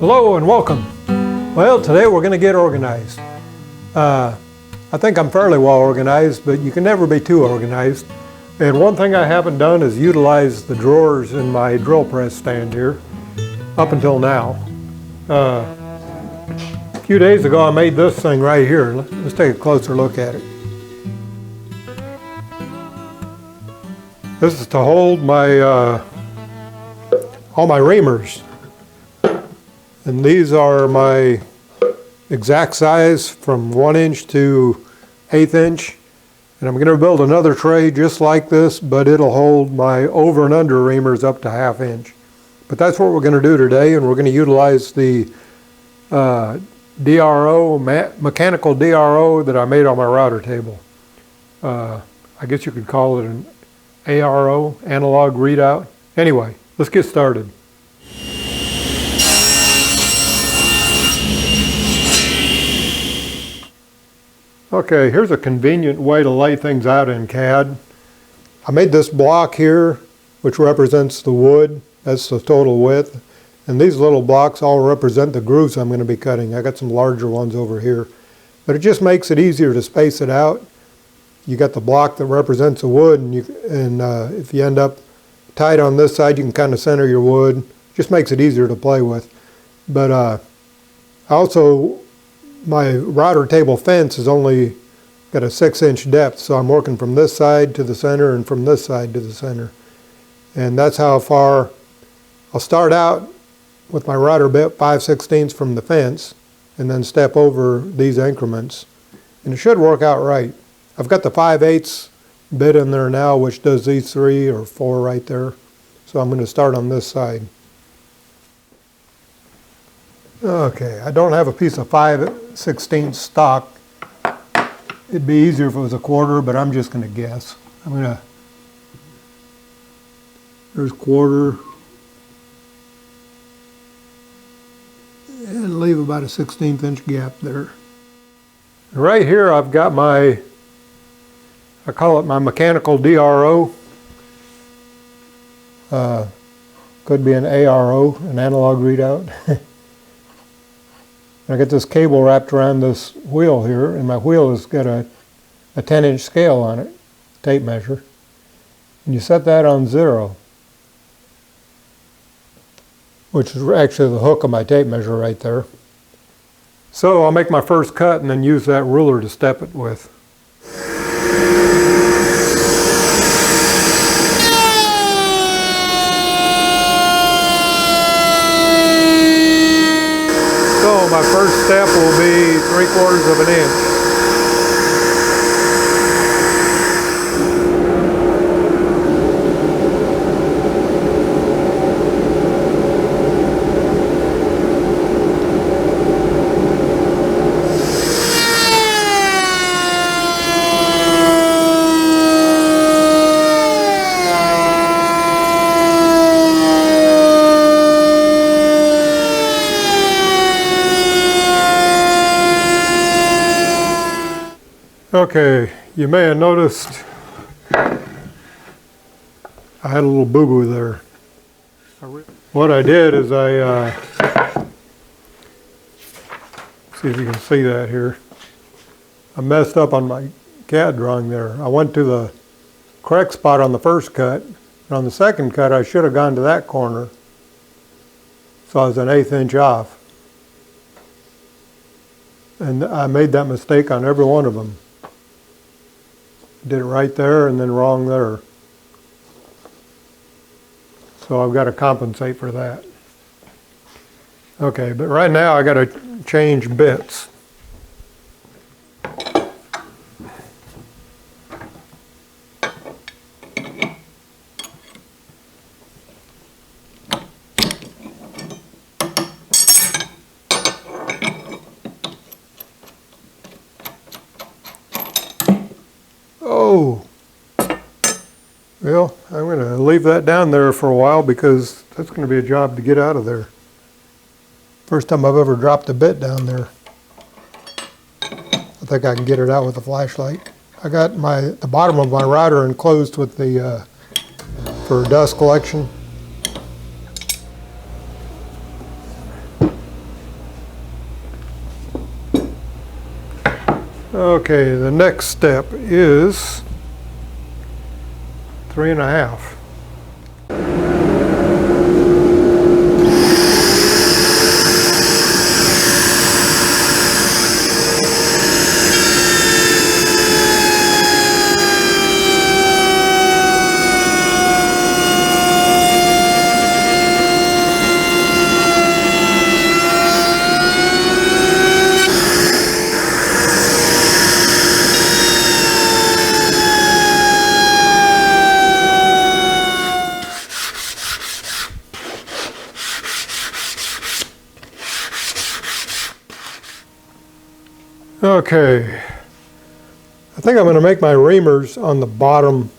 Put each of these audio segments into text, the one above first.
Hello and welcome. Well, today we're going to get organized. I think I'm fairly well organized, but you can never be too organized. And one thing I haven't done is utilize the drawers in my drill press stand here up until now. A few days ago I made this thing right here. Let's take a closer look at it. This is to hold my all my reamers. And these are my exact size from 1 inch to 1/8 inch. And I'm going to build another tray just like this, but it'll hold my over and under reamers up to 1/2 inch. But that's what we're going to do today, and we're going to utilize the DRO, mechanical DRO that I made on my router table. I guess you could call it an ARO, analog readout. Anyway, let's get started. Okay, here's a convenient way to lay things out in CAD. I made this block here, which represents the wood. That's the total width. And these little blocks all represent the grooves I'm going to be cutting. I got some larger ones over here. But it just makes it easier to space it out. You got the block that represents the wood, and if you end up tight on this side, you can kind of center your wood. Just makes it easier to play with. But also, my router table fence is only got a 6-inch depth, so I'm working from this side to the center and from this side to the center. And that's how far I'll start out with my router bit 5/16 from the fence and then step over these increments. And it should work out right. I've got the 5/8 bit in there now, which does these 3 or 4 right there. So I'm going to start on this side. Okay, I don't have a piece of 5/16 stock. It'd be easier if it was a quarter, but I'm just going to guess. There's quarter, and leave about a 1/16 inch gap there. Right here I've got I call it my mechanical DRO. Could be an ARO, an analog readout. I got this cable wrapped around this wheel here, and my wheel has got a 10-inch scale on it, tape measure. And you set that on 0, which is actually the hook of my tape measure right there. So I'll make my first cut and then use that ruler to step it with. So my first step will be 3/4 of an inch. Okay, you may have noticed I had a little boo-boo there. What I did is see if you can see that here. I messed up on my CAD drawing there. I went to the correct spot on the first cut, and on the second cut I should have gone to that corner. So I was an 1/8 inch off. And I made that mistake on every one of them. Did it right there and then wrong there. So I've got to compensate for that. Okay, but right now I got to change bits. Oh, well, I'm going to leave that down there for a while because that's going to be a job to get out of there. First time I've ever dropped a bit down there. I think I can get it out with a flashlight. I got the bottom of my router enclosed with the for dust collection. Okay, the next step is 3.5. Okay, I think I'm going to make my reamers on the bottom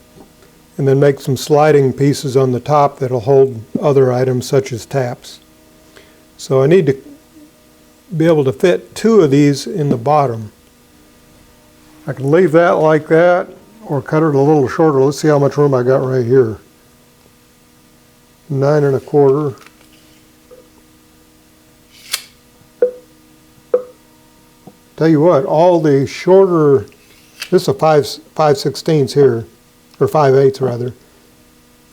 and then make some sliding pieces on the top that'll hold other items such as taps. So I need to be able to fit 2 of these in the bottom. I can leave that like that or cut it a little shorter. Let's see how much room I got right here. 9.25. Tell you what, all the shorter, this is a 5/16 here, or 5/8 rather,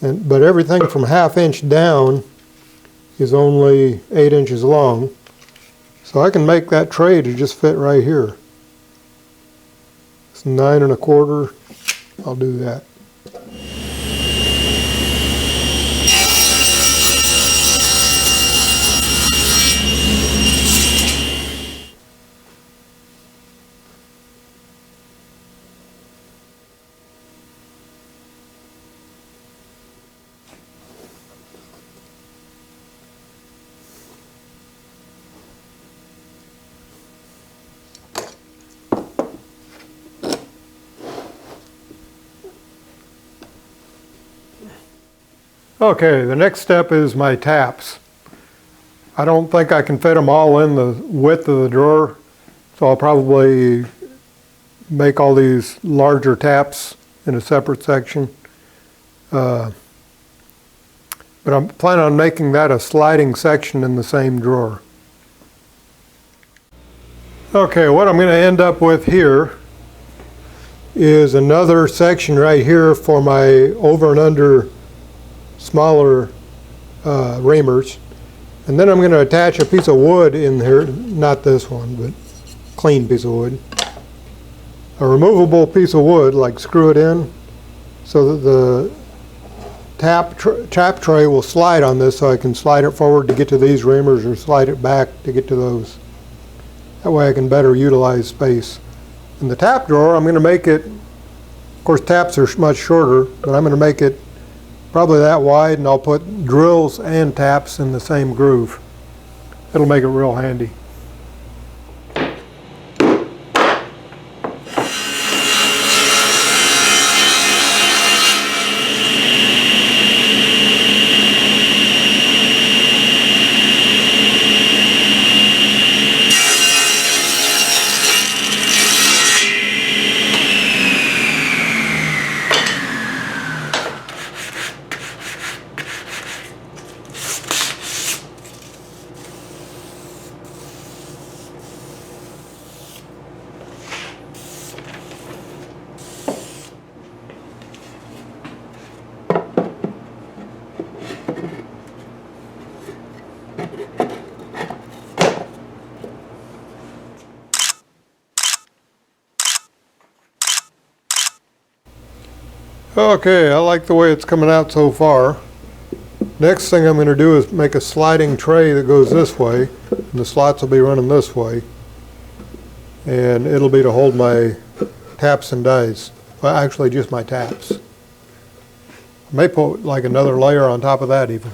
but everything from 1/2 inch down is only 8 inches long. So I can make that tray to just fit right here. It's 9.25, I'll do that. Okay, the next step is my taps. I don't think I can fit them all in the width of the drawer, so I'll probably make all these larger taps in a separate section. But I'm planning on making that a sliding section in the same drawer. Okay, what I'm going to end up with here is another section right here for my over and under smaller reamers, and then I'm going to attach a piece of wood in here, not this one, but clean piece of wood, a removable piece of wood, like screw it in so that the tap tray will slide on this, so I can slide it forward to get to these reamers or slide it back to get to those. That way I can better utilize space. In the tap drawer, I'm going to make it, of course taps are much shorter, but I'm going to make it probably that wide, and I'll put drills and taps in the same groove. It'll make it real handy. Okay, I like the way it's coming out so far. Next thing I'm going to do is make a sliding tray that goes this way, and the slots will be running this way, and it'll be to hold my taps and dies. Well, actually just my taps. I may put like another layer on top of that even.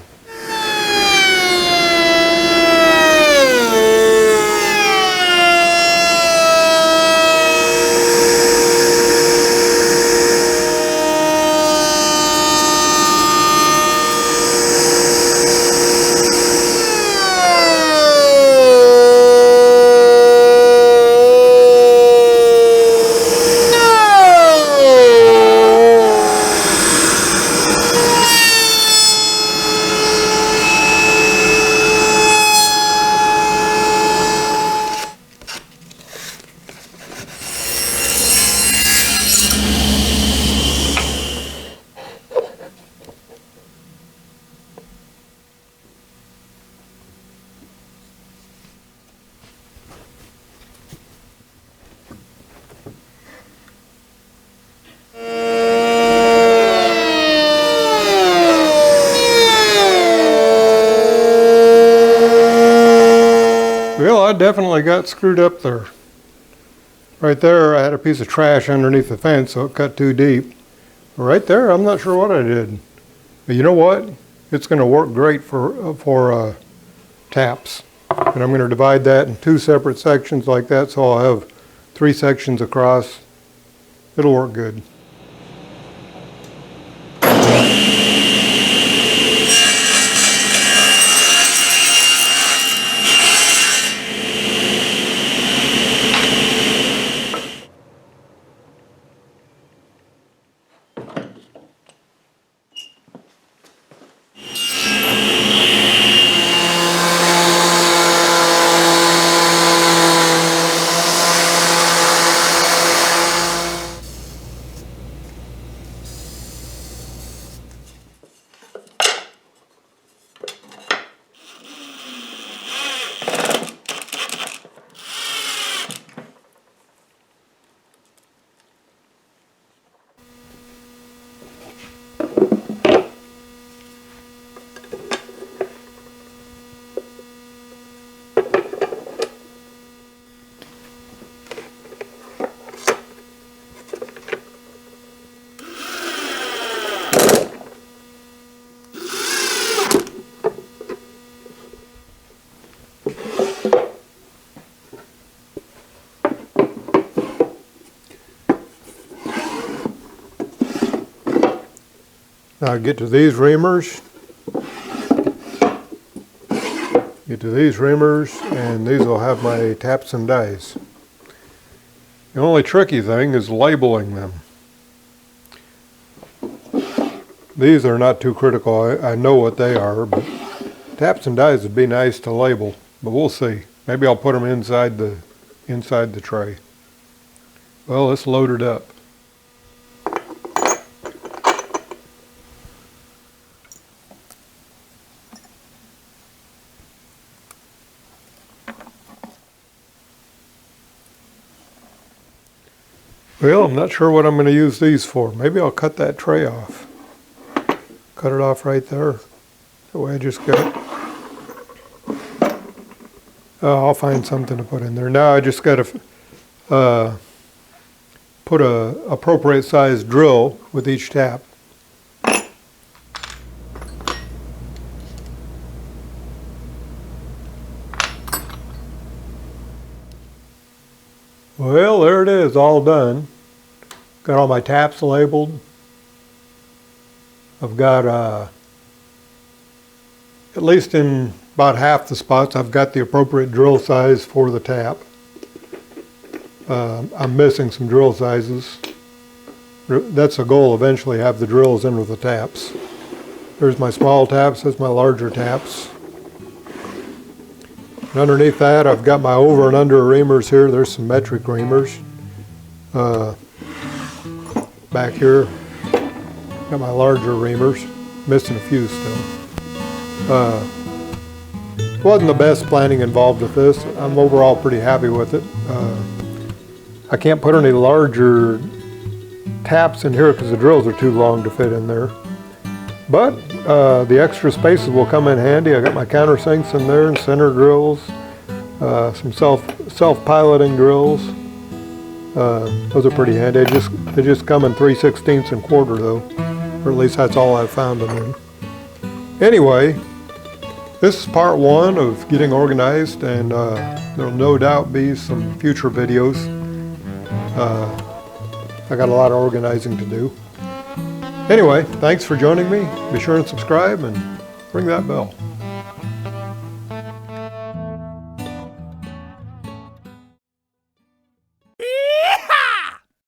Well, I definitely got screwed up there. Right there, I had a piece of trash underneath the fence, so it cut too deep. Right there, I'm not sure what I did. But you know what? It's going to work great for taps. And I'm going to divide that in 2 separate sections like that, so I'll have 3 sections across. It'll work good. Now get to these reamers. And these will have my taps and dies. The only tricky thing is labeling them. These are not too critical. I know what they are, but taps and dies would be nice to label, but we'll see. Maybe I'll put them inside the tray. Well, let's load it up. Well, I'm not sure what I'm going to use these for. Maybe I'll cut that tray off. Cut it off right there. That way I just got I'll find something to put in there. Now I just got to put a appropriate size drill with each tap. Well, there it is, all done. Got all my taps labeled. I've got, at least in about half the spots, I've got the appropriate drill size for the tap. I'm missing some drill sizes. That's the goal, eventually have the drills in with the taps. There's my small taps, there's my larger taps. And underneath that, I've got my over and under reamers here. There's some metric reamers. Back here, got my larger reamers. Missing a few still. Wasn't the best planning involved with this. I'm overall pretty happy with it. I can't put any larger taps in here because the drills are too long to fit in there. But the extra spaces will come in handy. I got my countersinks in there and center drills, some self-piloting drills. Those are pretty handy. They just come in 3/16 and quarter though, or at least that's all I've found them in. Anyway, this is part 1 of getting organized, and there'll no doubt be some future videos. I got a lot of organizing to do. Anyway, thanks for joining me. Be sure and subscribe and ring that bell.